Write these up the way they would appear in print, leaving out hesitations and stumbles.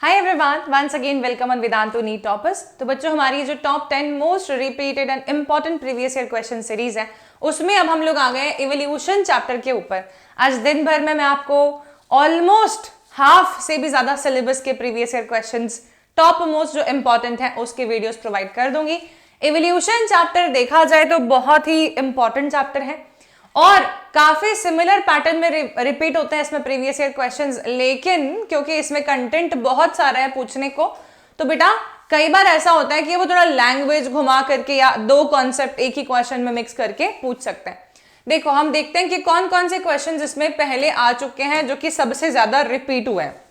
Hi everyone, once again welcome on Vedantu NEET toppers. तो बच्चों, हमारी जो top 10 most repeated and important previous year question series है, उसमें अब हम लोग आ गए इवोल्यूशन चैप्टर के ऊपर। आज दिन भर में मैं आपको ऑलमोस्ट हाफ से भी ज्यादा सिलेबस के previous year questions top most जो इंपॉर्टेंट है उसके वीडियोस प्रोवाइड कर दूंगी। इवोल्यूशन चैप्टर देखा जाए तो बहुत ही इंपॉर्टेंट चैप्टर है और काफी सिमिलर पैटर्न में रिपीट होते हैं इसमें प्रीवियस ईयर क्वेश्चंस, लेकिन क्योंकि इसमें कंटेंट बहुत सारा है पूछने को, तो बेटा कई बार ऐसा होता है कि वो थोड़ा लैंग्वेज घुमा करके या दो कॉन्सेप्ट एक ही क्वेश्चन में मिक्स करके पूछ सकते हैं। देखो, हम देखते हैं कि कौन कौन से क्वेश्चंस इसमें पहले आ चुके हैं जो कि सबसे ज्यादा रिपीट हुए हैं।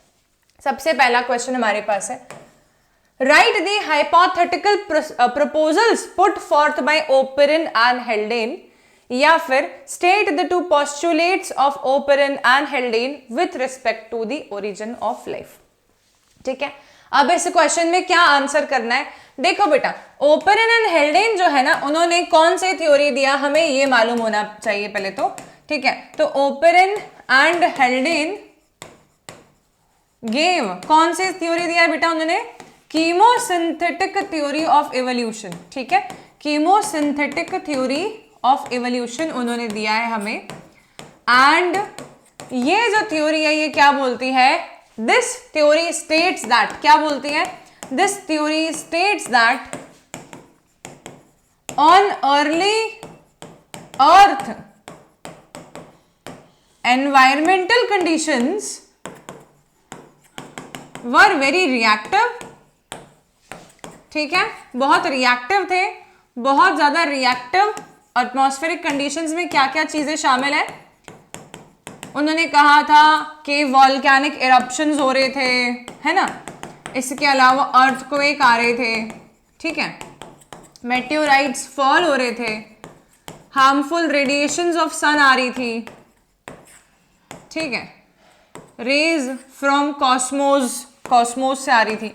सबसे पहला क्वेश्चन हमारे पास है, write the hypothetical proposals put forth by Oparin and Haldane, या फिर state the two postulates of Oparin and Haldane with respect to the origin of life. ठीक है, अब इस क्वेश्चन में क्या आंसर करना है। देखो बेटा, ओपेरन एंड हेल्डेन जो है ना, उन्होंने कौन सी थ्योरी दिया हमें ये मालूम होना चाहिए पहले तो। ठीक है, तो ओपेरन एंड हेल्डेन गेव कौन सी थ्योरी दिया है बेटा उन्होंने, कीमोसिंथेटिक थ्योरी ऑफ इवोल्यूशन। ठीक है, कीमोसिंथेटिक थ्योरी ऑफ इवोल्यूशन उन्होंने दिया है हमें। एंड ये जो थ्योरी है ये क्या बोलती है, दिस थ्योरी स्टेट्स दैट, क्या बोलती है, this theory states that on early earth environmental conditions were very reactive. ठीक है, बहुत रिएक्टिव थे, बहुत ज्यादा रिएक्टिव। एटमॉस्फेरिक कंडीशंस में क्या क्या चीजें शामिल है, उन्होंने कहा था कि वॉल्केनिक इरप्शंस हो रहे थे, है ना, इसके अलावा अर्थक्वेक आ रहे थे। ठीक है, मेटेओराइट्स फॉल हो रहे थे, हार्मफुल रेडिएशंस ऑफ सन आ रही थी। ठीक है, रेज फ्रॉम कॉस्मोस से आ रही थी।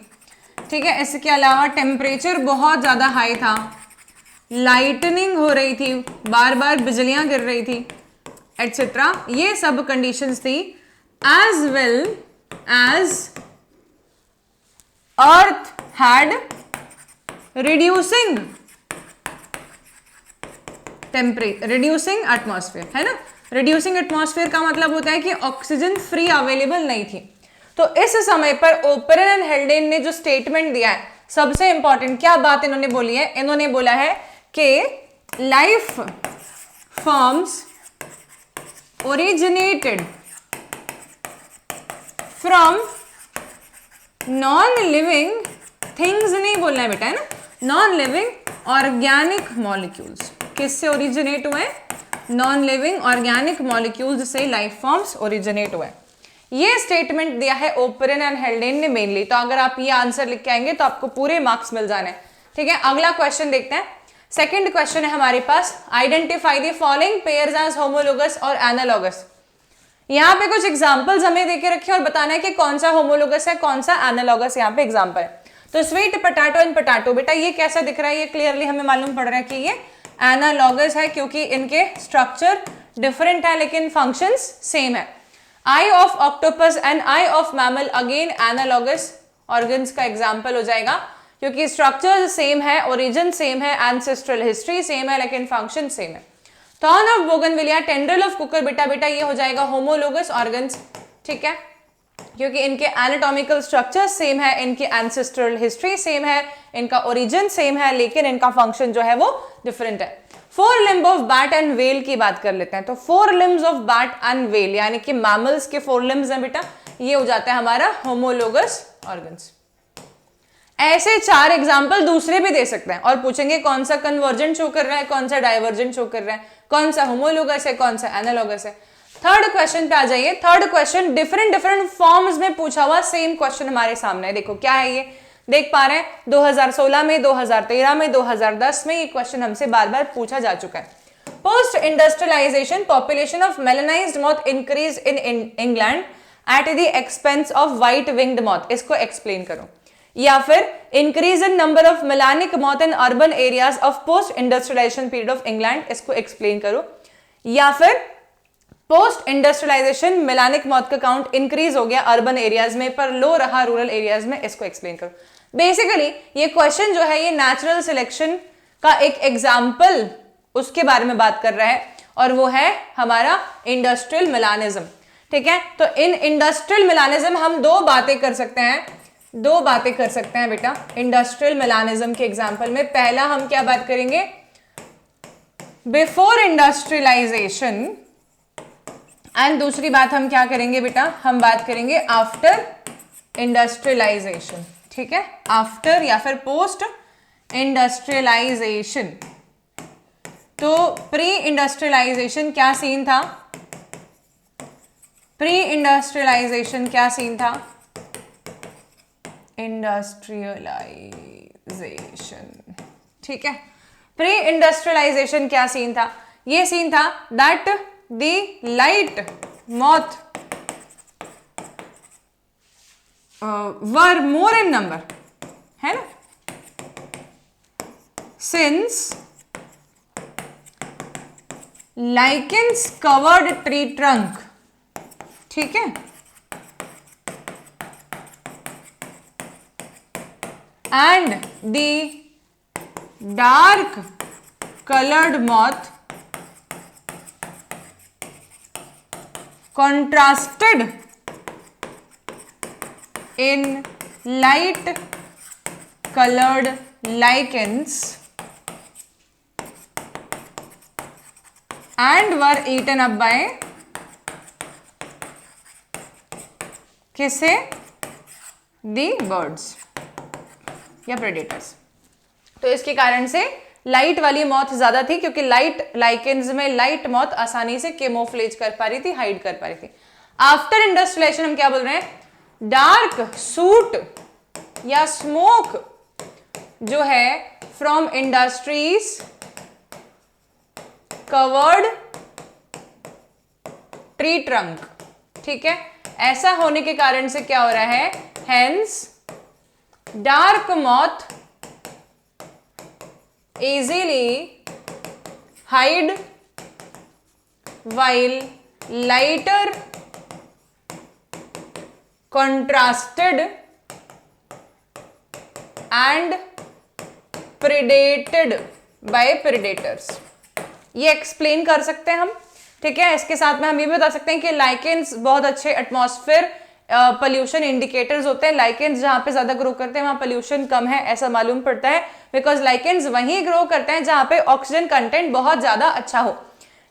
ठीक है, इसके अलावा टेम्परेचर बहुत ज्यादा हाई था, लाइटनिंग हो रही थी, बार बार बिजलियां गिर रही थी, एटसेट्रा। ये सब कंडीशंस थी। As well as earth had reducing atmosphere, है ना। रिड्यूसिंग एटमॉस्फेयर का मतलब होता है कि ऑक्सीजन फ्री अवेलेबल नहीं थी। तो इस समय पर ओपेरन एंड हेल्डेन ने जो स्टेटमेंट दिया है, सबसे इंपॉर्टेंट क्या बात इन्होंने बोली है, इन्होंने बोला है कि life forms originated from non living things, नहीं बोलना है बेटा, है ना, नॉन लिविंग ऑर्गेनिक मॉलिक्यूल्स। किससे ओरिजिनेट हुए, नॉन लिविंग ऑर्गेनिक मॉलिक्यूल्स से लाइफ फॉर्म्स ओरिजिनेट हुए। ये स्टेटमेंट दिया है ओपेरन एंड हेल्डेन ने मेनली। तो अगर आप ये आंसर लिख के आएंगे तो आपको पूरे मार्क्स मिल जाने। ठीक है, अगला क्वेश्चन देखते हैं। सेकंड क्वेश्चन है हमारे पास, identify the following pairs as homologous और एनालॉगस। यहाँ पे कुछ एग्जांपल्स हमें देके रखे और बताना है कि कौन सा होमोलोगस है, कौन सा एनालॉगस। यहाँ पे एग्जांपल है, तो स्वीट पोटैटो एंड पोटैटो, बेटा ये कैसा दिख रहा है, ये क्लियरली हमें मालूम पड़ रहा है कि ये एनालॉगस है, क्योंकि इनके स्ट्रक्चर डिफरेंट है लेकिन फंक्शंस सेम है। Eye of octopus and eye of mammal, again analogous organs का एग्जाम्पल हो जाएगा, क्योंकि स्ट्रक्चर सेम है, ओरिजिन सेम है, एंसेस्ट्रल हिस्ट्री सेम है, लेकिन फंक्शन सेम है। Thorn of bougainvillea, tendril of cucurbit, बेटा ये हो जाएगा होमोलोगस ऑर्गन्स। ठीक है, क्योंकि इनके एनाटॉमिकल स्ट्रक्चर सेम है, इनकी एंसेस्ट्रल हिस्ट्री सेम है, इनका ओरिजिन सेम है, लेकिन इनका फंक्शन जो है वो डिफरेंट है। Four limb of bat and well की बात कर लेते हैं। तो four limbs of bat and well, यानी कि मैमल्स के फोर लिम्ब्स हैं बेटा, ये हो जाता है हमारा होमोलोगस ऑर्गन्स। ऐसे चार एग्जाम्पल दूसरे भी दे सकते हैं और पूछेंगे कौन सा कन्वर्जेंट शो कर रहा है, कौन सा डाइवर्जेंट शो कर रहा है, कौन सा होमोलोगस है, कौन सा एनालॉगस है। थर्ड क्वेश्चन पे आ जाइए। थर्ड क्वेश्चन डिफरेंट फॉर्म्स में पूछा हुआ सेम क्वेश्चन हमारे सामने है। देखो क्या है, ये देख पा रहे हैं, 2016 में, 2013 में, 2010 में ये क्वेश्चन हमसे बार बार पूछा जा चुका है। Post industrialisation population of melanised moth increase in England at the expense of white winged moth, इसको एक्सप्लेन करो। या फिर increase in number of melanic moth in urban areas of post industrialisation period of England, इसको explain करो। या फिर post industrialisation melanic moth का count increase हो गया अर्बन एरियाज में पर लो रहा रूरल एरियाज में, इसको एक्सप्लेन करो। बेसिकली ये क्वेश्चन जो है ये नेचुरल सिलेक्शन का एक एग्जाम्पल उसके बारे में बात कर रहा है और वो है हमारा इंडस्ट्रियल मेलानिज्म। ठीक है, तो इन इंडस्ट्रियल मेलानिज्म हम दो बातें कर सकते हैं बेटा इंडस्ट्रियल मेलानिज्म के एग्जाम्पल में। पहला हम क्या बात करेंगे, बिफोर इंडस्ट्रियलाइजेशन, एंड दूसरी बात हम क्या करेंगे बेटा, हम बात करेंगे आफ्टर इंडस्ट्रियलाइजेशन। ठीक है, आफ्टर या फिर पोस्ट इंडस्ट्रियलाइजेशन। तो प्री इंडस्ट्रियलाइजेशन क्या सीन था, प्री इंडस्ट्रियलाइजेशन क्या सीन था, इंडस्ट्रियलाइजेशन। ठीक है, प्री इंडस्ट्रियलाइजेशन क्या सीन था, ये सीन था that the light moth were more in number, है ना, since lichens covered tree trunk. ठीक है, and the dark colored moth contrasted in light colored lichens and were eaten up by किसे, the birds या predators। तो इसके कारण से लाइट वाली मॉथ ज्यादा थी क्योंकि लाइट लाइकेंस में लाइट मॉथ आसानी से केमोफ्लेज कर पा रही थी, हाइड कर पा रही थी। आफ्टर इंडस्ट्रियलाइजेशन हम क्या बोल रहे हैं, डार्क सूट या स्मोक जो है from industries covered tree trunk. ठीक है, ऐसा होने के कारण से क्या हो रहा है, hence dark moth easily hide while lighter contrasted and predated by predators। ये एक्सप्लेन कर सकते हैं हम। ठीक है, इसके साथ में हम ये भी बता सकते हैं कि लाइकेंस बहुत अच्छे एटमॉस्फेयर पोल्यूशन इंडिकेटर्स होते हैं। लाइकेंस जहां पे ज्यादा ग्रो करते हैं वहां पोल्यूशन कम है ऐसा मालूम पड़ता है, बिकॉज लाइकेंस वहीं ग्रो करते हैं जहां पे ऑक्सीजन कंटेंट बहुत ज्यादा अच्छा हो।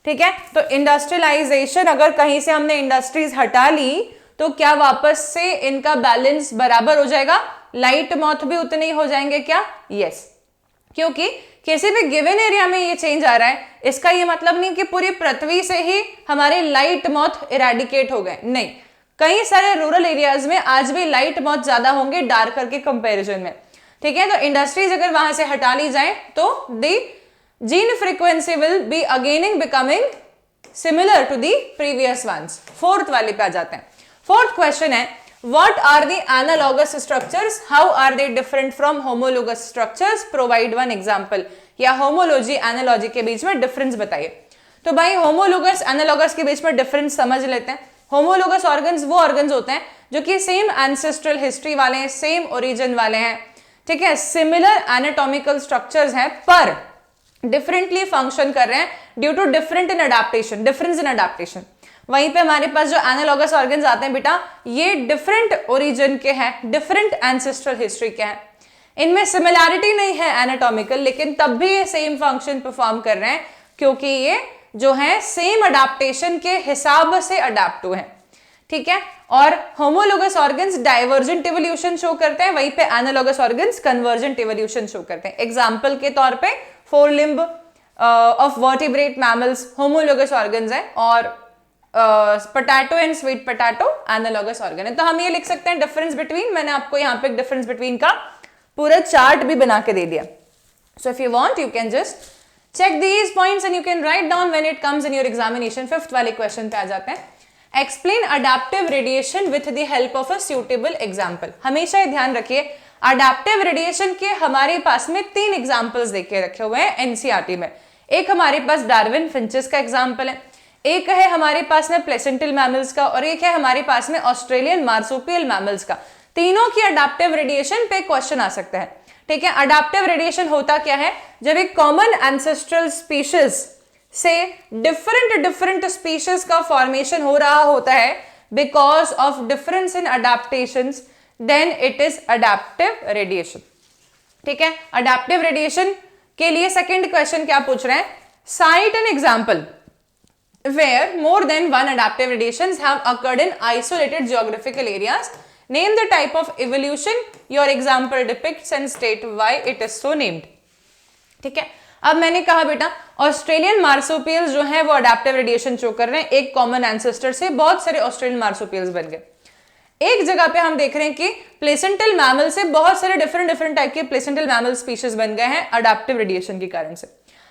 ठीक है, तो इंडस्ट्रियलाइजेशन अगर कहीं से हमने इंडस्ट्रीज हटा ली तो क्या वापस से इनका बैलेंस बराबर हो जाएगा, लाइट मॉथ भी उतने ही हो जाएंगे क्या, यस। क्योंकि किसी भी गिवन एरिया में ये चेंज आ रहा है, इसका ये मतलब नहीं कि पूरी पृथ्वी से ही हमारे लाइट मॉथ इरेडिकेट हो गए, नहीं, कई सारे रूरल एरियाज में आज भी लाइट मॉथ ज्यादा होंगे डार्कर के कंपैरिजन में। ठीक है, तो इंडस्ट्रीज अगर वहां से हटा ली जाए तो the gene frequency will be again becoming similar to the previous ones. Fourth वाले पे आ जाते हैं। फोर्थ क्वेश्चन है, what are the analogous structures, how are they different from homologous structures, provide one example. या होमोलॉजी एनालॉजी के बीच में डिफरेंस बताइए। तो भाई होमोलोगस एनालॉगस के बीच में डिफरेंस समझ लेते हैं। होमोलोगस ऑर्गन्स वो ऑर्गन्स होते हैं जो कि सेम एंसेस्ट्रल हिस्ट्री वाले हैं, सेम ओरिजिन वाले हैं। ठीक है, सिमिलर एनाटॉमिकल स्ट्रक्चर्स हैं पर डिफरेंटली फंक्शन कर रहे हैं due to different in adaptation, difference in adaptation. वहीं पे हमारे पास जो एनालॉगस ऑर्गन्स आते हैं बेटा, ये डिफरेंट ओरिजिन के हैं, डिफरेंट एंसेस्ट्रल हिस्ट्री के हैं। इनमें सिमिलैरिटी नहीं है एनाटॉमिकल, लेकिन तब भी ये सेम फंक्शन परफॉर्म कर रहे हैं क्योंकि ये जो है सेम अडेप्टेशन के हिसाब से अडेप्ट हुए हैं। ठीक है, और homologous organs divergent evolution show करते हैं, वहीं पे analogous organs convergent evolution show करते हैं। एग्जांपल के तौर पे four limb of vertebrate mammals homologous organs है और potato and sweet potato analogous organ है। तो हम ये लिख सकते हैं डिफरेंस बिटवीन, मैंने आपको यहाँ पे डिफरेंस बिटवीन का पूरा चार्ट भी बना के दे दिया। So if you want you can just check these points and you can write down when it comes in your examination। Fifth वाले क्वेश्चन पे आ जाते हैं। explain adaptive radiation with the help of a suitable example। हमेशा ये ध्यान रखिए adaptive radiation के हमारे पास में 3 एग्जाम्पल्स देके रखे हुए हैं एनसीईआरटी में। एक हमारे पास डार्विन फिंचेस का एग्जाम्पल है, एक है हमारे पास में प्लेसेंटल मैमल्स का और एक है हमारे पास में ऑस्ट्रेलियन मार्सुपियल मैमल्स का। तीनों की अडैप्टिव रेडिएशन पे क्वेश्चन आ सकता है, ठीक है। अडैप्टिव रेडिएशन होता क्या है, जब एक कॉमन एंसेस्ट्रल स्पीशीज से डिफरेंट स्पीशीज का फॉर्मेशन हो रहा होता है because of difference in adaptations, then it is adaptive radiation, ठीक है। अडैप्टिव रेडिएशन के लिए सेकंड क्वेश्चन क्या पूछ रहे हैं, site an example where more than one adaptive radiations have occurred in isolated geographical areas. Name the type of evolution your example depicts and state why it is so named. ठीक है, अब मैंने कहा बेटा ऑस्ट्रेलियन मार्सुपियल्स जो है वो adaptive radiation show कर रहे हैं, एक कॉमन एंसेस्टर से बहुत सारे ऑस्ट्रेलियन मार्सुपियल्स बन गए। एक जगह पे हम देख रहे हैं कि प्लेसेंटल मैमल से बहुत सारे डिफरेंट टाइप के प्लेसेंटल मैमल स्पीशीज बन गए हैं अडैप्टिव रेडिएशन के कारण से।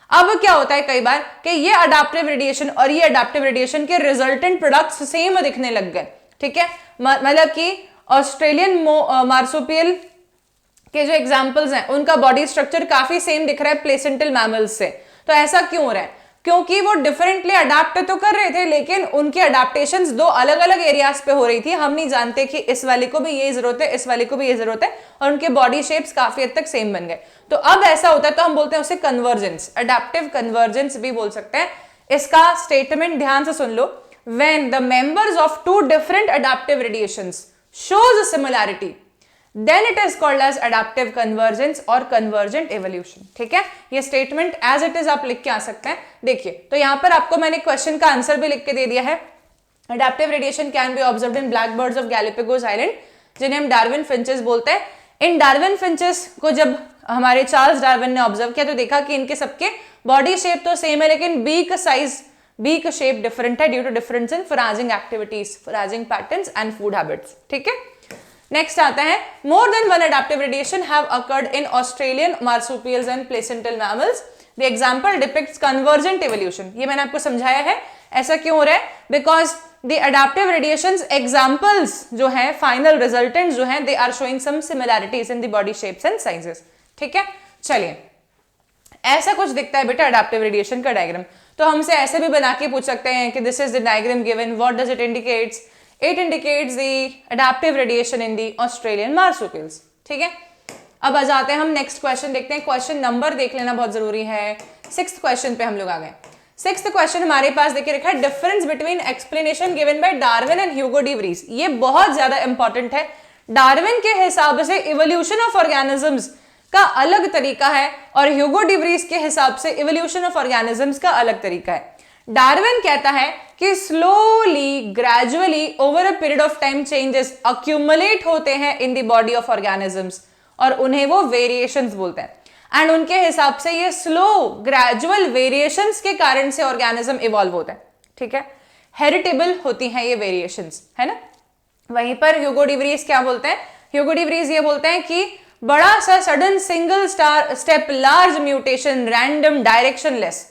अब क्या होता है कई बार कि ये अडैप्टिव रेडिएशन और ये अडैप्टिव रेडिएशन के रिजल्टेंट प्रोडक्ट्स सेम दिखने लग गए, ठीक है। मतलब कि ऑस्ट्रेलियन मार्सुपियल के जो एग्जांपल्स हैं उनका बॉडी स्ट्रक्चर काफी सेम दिख रहा है प्लेसेंटल मैमल्स से। तो ऐसा क्यों हो रहा है, क्योंकि वो डिफरेंटली अडैप्ट तो कर रहे थे लेकिन उनके अडैप्टेशंस दो अलग अलग एरियाज पे हो रही थी। हम नहीं जानते कि इस वाले को भी ये जरूरत है, इस वाले को भी ये जरूरत है, और उनके बॉडी शेप्स काफी हद तक सेम बन गए। तो अब ऐसा होता है तो हम बोलते हैं उसे कन्वर्जेंस, अडैप्टिव कन्वर्जेंस भी बोल सकते हैं। इसका स्टेटमेंट ध्यान से सुन लो, when the members of two different adaptive radiations shows a similarity then it is called as adaptive convergence और convergent evolution, ठीक है। ये स्टेटमेंट एज इट इज आप लिख के आ सकते हैं। देखिए तो यहां पर आपको मैंने क्वेश्चन का आंसर भी लिख के दे दिया है। adaptive radiation can be observed in black birds of Galapagos Island, जिन्हें हम डार्विन फिंचेस बोलते हैं। इन डार्विन फिंचेस को जब हमारे चार्ल्स डार्विन ने ऑब्जर्व किया तो देखा कि इनके सबके बॉडी शेप तो सेम है लेकिन beak size, beak shape different है due to difference in foraging activities, foraging patterns and food habits, ठीक है। नेक्स्ट आता है, more than one adaptive radiation have occurred in Australian marsupials and placental mammals. The example depicts convergent evolution. ये मैंने आपको समझाया है, ऐसा क्यों हो रहा है, because the adaptive radiations examples जो है, फाइनल रिजल्टेंट जो है, they are showing some similarities in the body shapes and sizes, ठीक है। चलिए ऐसा कुछ दिखता है बेटा अडैप्टिव रेडिएशन का डायग्राम। तो हमसे ऐसे भी बना के पूछ सकते हैं कि this is the diagram given, what does it indicates, it indicates the adaptive radiation in the Australian marsupials, ठीक है। अब आ जाते हैं हम नेक्स्ट क्वेश्चन देखते हैं। क्वेश्चन नंबर देख लेना बहुत जरूरी है। 6th क्वेश्चन पे हम लोग आ गए। 6th क्वेश्चन हमारे पास देखिए रखा है, difference between explanation given by Darwin and Hugo de Vries. ये बहुत ज्यादा इंपॉर्टेंट है। डार्विन के हिसाब से इवोल्यूशन ऑफ ऑर्गेनिजम्स का अलग तरीका है और ह्यूगो डी व्रीज के हिसाब से इवोल्यूशन ऑफ ऑर्गेनिजम्स का अलग तरीका है। डार्विन कहता है कि slowly gradually over a period of time changes accumulate होते हैं इन द बॉडी ऑफ ऑर्गेनिजम्स और उन्हें वो वेरिएशंस बोलते हैं। एंड उनके हिसाब से ये स्लो ग्रेजुअल वेरिएशंस के कारण से ऑर्गेनिज्म इवॉल्व होता है, ठीक है। हेरिटेबल होती हैं ये वेरिएशंस, है ना। वहीं पर ह्यूगो डी व्रीज क्या बोलते हैं, ह्यूगो डी व्रीज ये बोलते हैं कि बड़ा सा sudden single step large mutation random directionless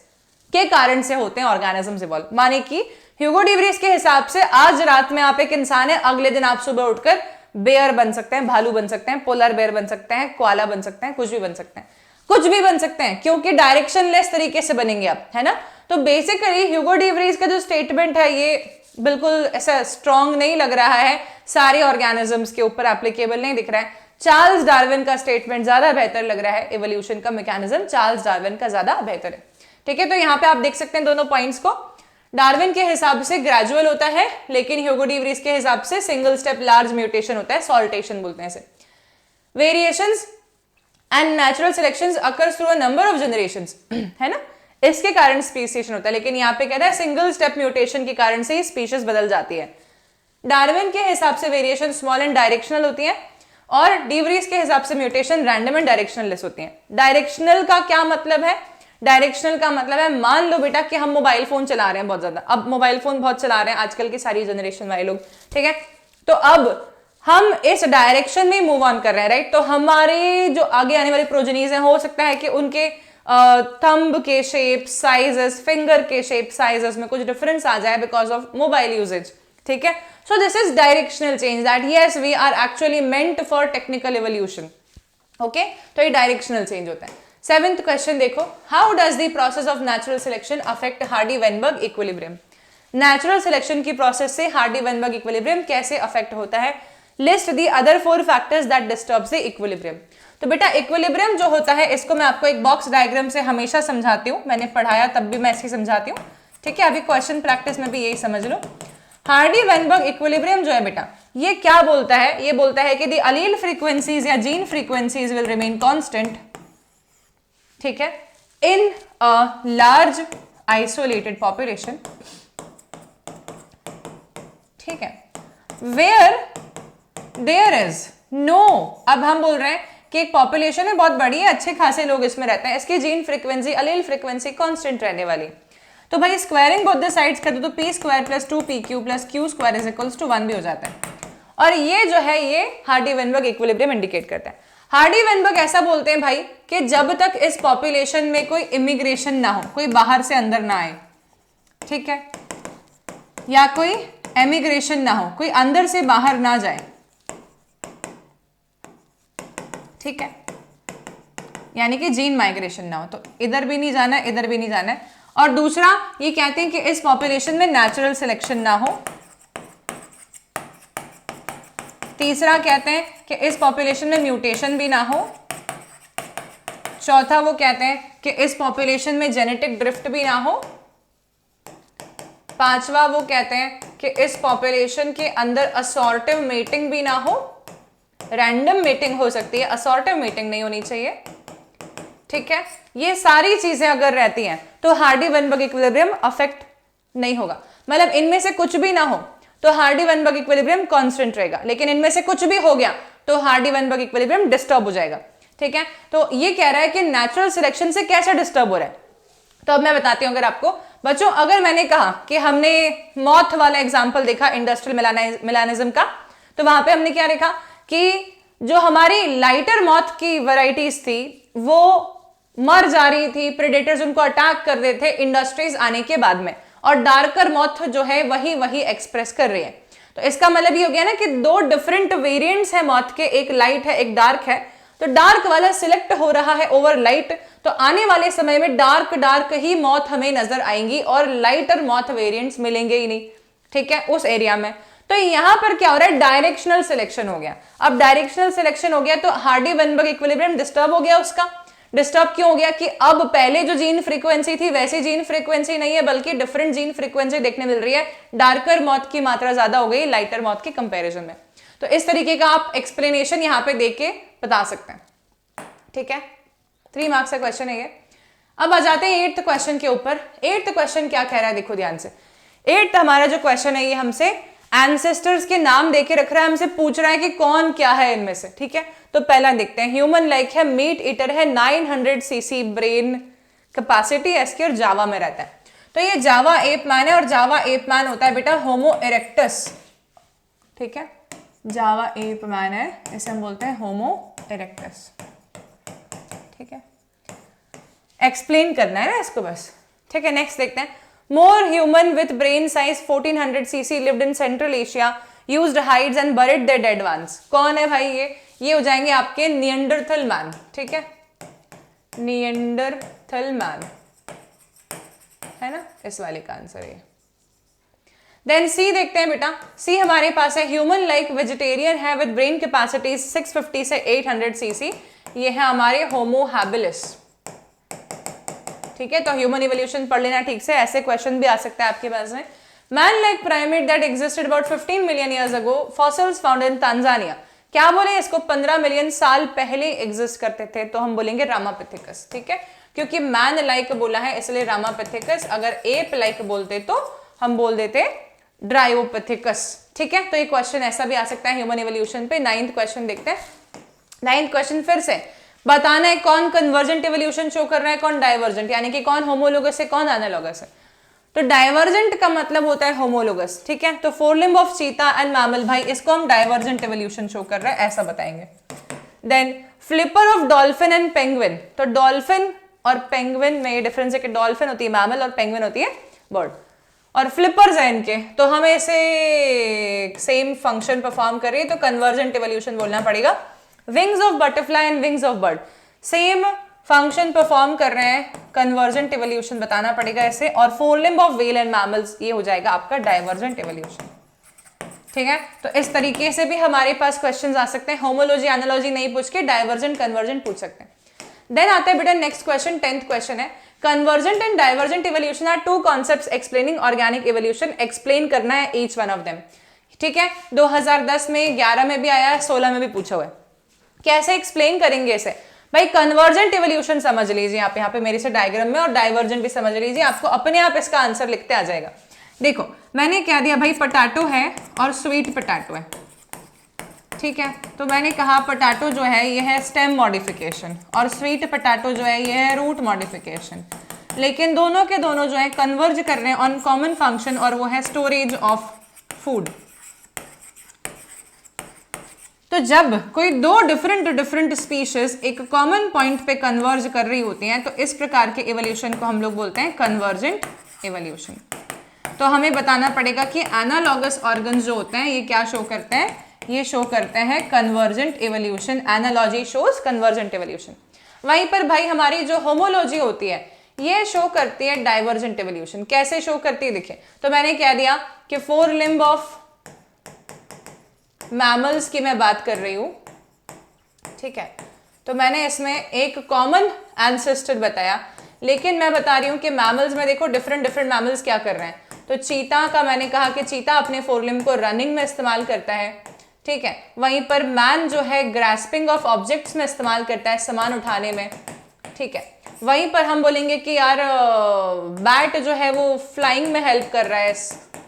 के कारण से होते हैं ऑर्गेनिजम्स इवॉल्व। माने कि ह्यूगो डी व्रीज के हिसाब से आज रात में आप एक इंसान है, अगले दिन आप सुबह उठकर बेयर बन सकते हैं, भालू बन सकते हैं, पोलर बेयर बन सकते हैं, कोआला बन सकते हैं, कुछ भी बन सकते हैं, कुछ भी बन सकते हैं क्योंकि डायरेक्शनलेस तरीके से बनेंगे आप, है ना। तो बेसिकली ह्यूगो डी व्रीज का जो स्टेटमेंट है ये बिल्कुल ऐसा स्ट्रॉन्ग नहीं लग रहा है, सारे ऑर्गेनिजम्स के ऊपर एप्लीकेबल नहीं दिख रहा है। चार्ल्स डार्विन का स्टेटमेंट ज्यादा बेहतर लग रहा है, इवोल्यूशन का मैकेनिज्म चार्ल्स डार्विन का ज्यादा बेहतर है, ठीक है। तो यहाँ पे आप देख सकते हैं दोनों पॉइंट्स को। डार्विन के हिसाब से ग्रेजुअल होता है लेकिन ह्यूगो डी व्रीज के हिसाब से सिंगल स्टेप लार्ज म्यूटेशन होता है, सॉल्टेशन बोलते हैं इसे। Variations and natural selections occurs through a number of generations, है ना, इसके कारण स्पीसीएशन होता है। लेकिन यहाँ पे कहता है सिंगल स्टेप म्यूटेशन के कारण से ही स्पीशीज बदल जाती है। डार्विन के हिसाब से वेरिएशन स्मॉल एंड डायरेक्शनल होती है और डी व्रीज के हिसाब से म्यूटेशन रैंडम एंड डायरेक्शनलेस होती है। डायरेक्शनल का क्या मतलब है, डायरेक्शनल का मतलब है, मान लो बेटा कि हम मोबाइल फोन चला रहे हैं बहुत ज्यादा, अब मोबाइल फोन बहुत चला रहे हैं आजकल की सारी जनरेशन वाले लोग, ठीक है। तो अब हम इस डायरेक्शन में मूव ऑन कर रहे हैं, राइट। तो हमारे जो आगे आने वाली प्रोजेनीज हैं हो सकता है कि उनके थंब के शेप साइजेस, फिंगर के शेप साइजेस में कुछ डिफरेंस आ जाए बिकॉज ऑफ मोबाइल यूजेज, ठीक है। So this is directional change that yes we are actually meant for technical evolution, okay. तो ये डायरेक्शनल चेंज होता है। 7th क्वेश्चन देखो, how does the process of natural selection affect Hardy Weinberg equilibrium. Natural selection की process से Hardy Weinberg equilibrium कैसे affect होता है? List the other 4 factors that disturbs the equilibrium. तो बेटा इक्विलिब्रियम जो होता है इसको मैं आपको एक बॉक्स डायग्राम से हमेशा समझाती हूँ, मैंने पढ़ाया तब भी मैं ऐसे ही समझाती हूँ, ठीक है। अभी क्वेश्चन प्रैक्टिस में भी यही समझ लो। हार्डी-वेनबर्ग इक्विलिब्रियम जो है बेटा ये क्या बोलता है? ये बोलता है कि द अलील फ्रीक्वेंसीज या gene frequencies will remain constant, ठीक है, इन अ लार्ज आइसोलेटेड पॉपुलेशन, ठीक है, वेयर देयर इज नो, अब हम बोल रहे हैं कि एक पॉपुलेशन है बहुत बड़ी है, अच्छे खासे लोग इसमें रहते हैं, इसकी जीन फ्रीक्वेंसी अलील फ्रीक्वेंसी कांस्टेंट रहने वाली। तो भाई स्क्वायरिंग बोथ द साइड्स कर दो तो p square plus 2pq plus q square is equals to 1 भी हो जाता है। और ये जो है ये हार्डी-वेनबर्ग इक्विलिब्रियम इंडिकेट करता है। हार्डी-वेनबर्ग ऐसा बोलते हैं भाई कि जब तक इस पॉपुलेशन में कोई इमिग्रेशन ना हो, कोई बाहर से अंदर ना आए, ठीक है, या कोई एमिग्रेशन ना हो, कोई अंदर से बाहर ना जाए, ठीक है, यानी कि जीन माइग्रेशन ना हो, तो इधर भी नहीं जाना है, इधर भी नहीं जाना है। और दूसरा ये कहते हैं कि इस पॉपुलेशन में नेचुरल सिलेक्शन ना हो। तीसरा कहते हैं कि इस पॉपुलेशन में म्यूटेशन भी ना हो। चौथा वो कहते हैं कि इस पॉपुलेशन में जेनेटिक ड्रिफ्ट भी ना हो। पांचवा वो कहते हैं कि इस पॉपुलेशन के अंदर असॉर्टिव मेटिंग भी ना हो, रैंडम मेटिंग हो सकती है, असॉर्टिव मेटिंग नहीं होनी चाहिए, ठीक है। ये सारी चीजें अगर रहती हैं तो हार्डी-वेनबर्ग इक्विलिब्रियम अफेक्ट नहीं होगा। मतलब इनमें से कुछ भी ना हो तो हार्डी-वेनबर्ग इक्विलिब्रियम कांस्टेंट रहेगा, लेकिन इनमें से कुछ भी हो गया तो हार्डी-वेनबर्ग इक्विलिब्रियम डिस्टर्ब हो जाएगा, ठीक है। तो ये कह रहा है कि नेचुरल सिलेक्शन से कैसे डिस्टर्ब हो रहा है। तो अब मैं बताती हूँ अगर आपको बच्चों, अगर मैंने कहा कि हमने मॉथ वाला एग्जाम्पल देखा इंडस्ट्रियल मिलानिज्म का, तो वहां पे हमने क्या देखा कि जो हमारी लाइटर मॉथ की वैरायटीज थी वो मर जा रही थी, प्रेडेटर्स उनको अटैक कर रहे थे इंडस्ट्रीज आने के बाद में, और डार्कर मॉथ जो है वही एक्सप्रेस कर रही है। तो इसका मतलब ये हो गया ना कि 2 डिफरेंट वेरिएंट्स है मॉथ के, एक लाइट है एक डार्क है, तो डार्क वाला सिलेक्ट हो रहा है ओवर लाइट, तो आने वाले समय में डार्क ही मॉथ हमें नजर आएंगी और लाइटर मॉथ वेरिएंट्स मिलेंगे ही नहीं, ठीक है, उस एरिया में। तो यहां पर क्या हो रहा है, डायरेक्शनल सिलेक्शन हो गया। अब डायरेक्शनल सिलेक्शन हो गया तो हार्डी-वेनबर्ग इक्विलिब्रियम डिस्टर्ब हो गया। उसका डिस्टर्ब क्यों हो गया कि अब पहले जो जीन फ्रीक्वेंसी थी वैसी जीन फ्रीक्वेंसी नहीं है, बल्कि डिफरेंट जीन फ्रीक्वेंसी देखने मिल रही है, डार्कर मॉथ की मात्रा ज्यादा हो गई लाइटर मॉथ के कंपैरिजन में। तो इस तरीके का आप एक्सप्लेनेशन यहां पे देख के बता सकते हैं, ठीक है। 3 मार्क्स का क्वेश्चन है ये। अब आ जाते हैं 8th क्वेश्चन के ऊपर। 8th क्वेश्चन क्या कह रहा है, देखो ध्यान से। 8th हमारा जो क्वेश्चन है ये हमसे एंसेस्टर्स के नाम देके रख रहा है, हमसे पूछ रहा है कि कौन क्या है इनमें से, ठीक है। तो पहला देखते हैं, ह्यूमन लाइक है, मीट ईटर है, 900 cc ब्रेन कैपेसिटी, एसके और जावा में रहता है। तो ये जावा एप मैन है और जावा एप मैन होता है बेटा होमो इरेक्टस, ठीक है, जावा एप मैन है, इसे हम बोलते हैं होमो इरेक्टस, ठीक है। एक्सप्लेन करना है ना इसको बस, ठीक है। नेक्स्ट देखते हैं, more human with brain size 1400 cc lived in central Asia, used hides and buried their dead ones. कौन है भाई ये हो जाएंगे आपके निएंडरथल मैन, ठीक है, निएंडरथल मैन है ना, इस वाले का आंसर है। देन सी देखते हैं बेटा, सी हमारे पास है ह्यूमन लाइक वेजिटेरियन है विद ब्रेन कैपेसिटी 650 से 800 cc, ये है हमारे होमो हैबिलिस, ठीक है। तो ह्यूमन इवोल्यूशन पढ़ लेना ठीक से, ऐसे क्वेश्चन भी आ सकता है आपके पास में। Man like primate that existed about 15 million years ago, fossils found in Tanzania. क्या बोले इसको, 15 मिलियन साल पहले एग्जिस्ट करते थे, तो हम बोलेंगे रामापिथेकस, ठीक है, क्योंकि मैन लाइक बोला है इसलिए रामापिथेकस। अगर एप लाइक बोलते तो हम बोल देते ड्रायोपिथेकस, ठीक है। तो ये क्वेश्चन ऐसा भी आ सकता है ह्यूमन इवोल्यूशन पे। 9th क्वेश्चन देखते हैं। 9th क्वेश्चन फिर से बताना है कौन कन्वर्जेंट इवोल्यूशन शो कर रहा है, कौन डाइवर्जेंट, यानी कि कौन होमोलोगस है कौन एनालॉगस है। तो डाइवर्जेंट का मतलब होता है होमोलोगस, ठीक है। तो 4 लिम्ब ऑफ चीता एंड मैमल, भाई इसको हम डाइवर्जेंट इवोल्यूशन शो कर रहा है ऐसा बताएंगे। Then flipper of dolphin and penguin, तो डॉल्फिन और पेंगुइन में ये डिफरेंस है कि डॉल्फिन होती है मैमल और पेंगुइन होती है बर्ड, और फ्लिपर्स हैं इनके, तो हमें इसे सेम फंक्शन परफॉर्म कर रही है, तो कन्वर्जेंट इवोल्यूशन बोलना पड़ेगा। Wings of butterfly and wings of bird, same function perform कर रहे हैं, कन्वर्जेंट इवोल्यूशन बताना पड़ेगा ऐसे, और four limb of whale and mammals, ये हो जाएगा आपका डाइवर्जेंट इवोल्यूशन। ठीक है, तो इस तरीके से भी हमारे पास क्वेश्चंस आ सकते हैं, होमोलॉजी एनालॉजी नहीं पूछ के डाइवर्जेंट कन्वर्जेंट पूछ सकते हैं। देन आता है बेटा नेक्स्ट क्वेश्चन, 10th क्वेश्चन है, convergent and divergent evolution are two concepts explaining organic evolution, explain करना है ईच वन ऑफ देम। ठीक है, 2010 में, 11 में भी आया है, 16 में भी पूछा हुआ है। कैसे एक्सप्लेन करेंगे इसे भाई? कन्वर्जेंट इवोल्यूशन समझ लीजिए आप यहाँ पे मेरे से डायग्राम में, और डाइवर्जेंट भी समझ लीजिए, आपको अपने आप इसका आंसर लिखते आ जाएगा। देखो मैंने क्या दिया भाई, पोटैटो है और स्वीट पोटैटो है। ठीक है, तो मैंने कहा पोटैटो जो है ये है स्टेम मॉडिफिकेशन, और स्वीट पोटैटो जो है ये है रूट मॉडिफिकेशन, लेकिन दोनों के दोनों जो है कन्वर्ज कर रहे हैं ऑन कॉमन फंक्शन, और वो है स्टोरेज ऑफ फूड। तो जब कोई दो डिफरेंट स्पीशीज एक कॉमन पॉइंट पे कन्वर्ज कर रही होती हैं, तो इस प्रकार के इवोल्यूशन को हम लोग बोलते हैं कन्वर्जेंट इवोल्यूशन। तो हमें बताना पड़ेगा कि एनालॉगस ऑर्गन्स जो होते हैं ये क्या शो करते हैं, ये शो करते हैं convergent evolution, analogy shows convergent evolution. वहीं पर भाई हमारी जो होमोलॉजी होती है ये शो करती है डाइवर्जेंट इवोल्यूशन। कैसे शो करती है देखिए, तो मैंने क्या दिया कि फोर लिम्ब ऑफ मैमल्स की मैं बात कर रही हूं। ठीक है, तो मैंने इसमें एक कॉमन एंसेस्टर बताया, लेकिन मैं बता रही हूं कि मैमल्स में देखो डिफरेंट मैमल्स क्या कर रहे हैं। तो चीता का मैंने कहा कि चीता अपने फोर लिम्ब को रनिंग में इस्तेमाल करता है। ठीक है, वहीं पर मैन जो है ग्रास्पिंग ऑफ ऑब्जेक्ट्स में इस्तेमाल करता है, सामान उठाने में। ठीक है, वहीं पर हम बोलेंगे कि यार बैट जो है वो फ्लाइंग में हेल्प कर रहा है,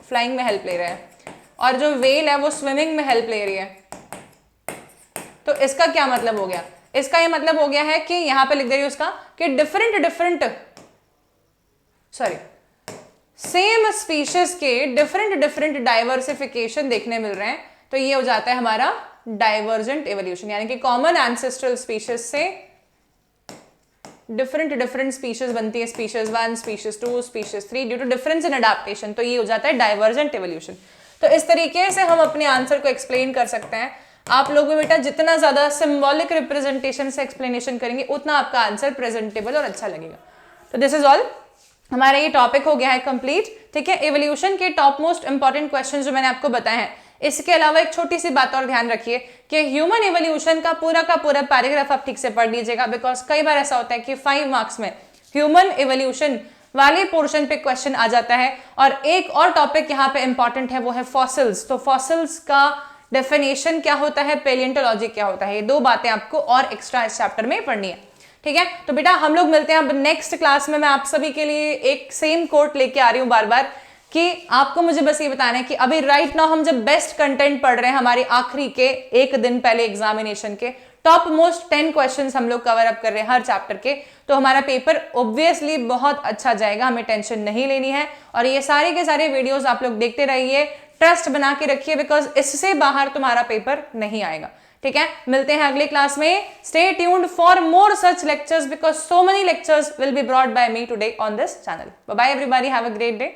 फ्लाइंग में हेल्प ले रहा है, और जो वेल है वो स्विमिंग में हेल्प ले रही है। तो इसका क्या मतलब हो गया? इसका ये मतलब हो गया है कि यहां पे लिख दे रही हूं उसका कि डिफरेंट सेम स्पीशीज के डिफरेंट डाइवर्सिफिकेशन देखने मिल रहे हैं। तो ये हो जाता है हमारा डाइवर्जेंट इवोल्यूशन, यानी कि कॉमन एंसेस्ट्रल स्पीशीज से डिफरेंट स्पीशीज बनती है, species 1, species 2, species 3 due to difference in adaptation. तो ये हो जाता है डाइवर्जेंट इवोल्यूशन। तो इस तरीके से हम अपने आंसर को एक्सप्लेन कर सकते हैं। आप लोग भी बेटा जितना ज्यादा सिंबॉलिक रिप्रेजेंटेशन से एक्सप्लेनेशन करेंगे उतना आपका आंसर प्रेजेंटेबल और अच्छा लगेगा। तो दिस इज ऑल, हमारा ये टॉपिक हो गया है कंप्लीट। ठीक है, इवोल्यूशन के टॉप मोस्ट इंपॉर्टेंट क्वेश्चन जो मैंने आपको बताए हैं। इसके अलावा एक छोटी सी बात और ध्यान रखिए कि ह्यूमन इवोल्यूशन का पूरा पैराग्राफ आप ठीक से पढ़ लीजिएगा, बिकॉज कई बार ऐसा होता है कि 5 मार्क्स में ह्यूमन इवोल्यूशन वाले पोर्शन पे क्वेश्चन आ जाता है। और एक और टॉपिक यहाँ पे इंपॉर्टेंट है, वो है फॉसिल्स। तो फॉसिल्स का डेफिनेशन क्या होता है, पेलियोंटोलॉजी क्या होता है, ये दो बातें आपको और एक्स्ट्रा इस चैप्टर में पढ़नी है। ठीक है, तो बेटा हम लोग मिलते हैं अब नेक्स्ट क्लास में। मैं आप सभी के लिए एक सेम कोट लेके आ रही हूँ बार बार, कि आपको मुझे बस ये बताना है कि अभी राइट नाउ हम जब बेस्ट कंटेंट पढ़ रहे हैं, हमारी आखिरी के एक दिन पहले एग्जामिनेशन के टॉप मोस्ट 10 क्वेश्चंस हम लोग कवर अप कर रहे हैं हर चैप्टर के, तो हमारा पेपर ऑब्वियसली बहुत अच्छा जाएगा, हमें टेंशन नहीं लेनी है। और ये सारे के सारे वीडियोस आप लोग देखते रहिए, ट्रस्ट बना के रखिए, बिकॉज इससे बाहर तुम्हारा पेपर नहीं आएगा। ठीक है, मिलते हैं अगले क्लास में। Stay tuned for more such lectures, because so many lectures will be brought by me today on this channel. Bye bye everybody, have a great day.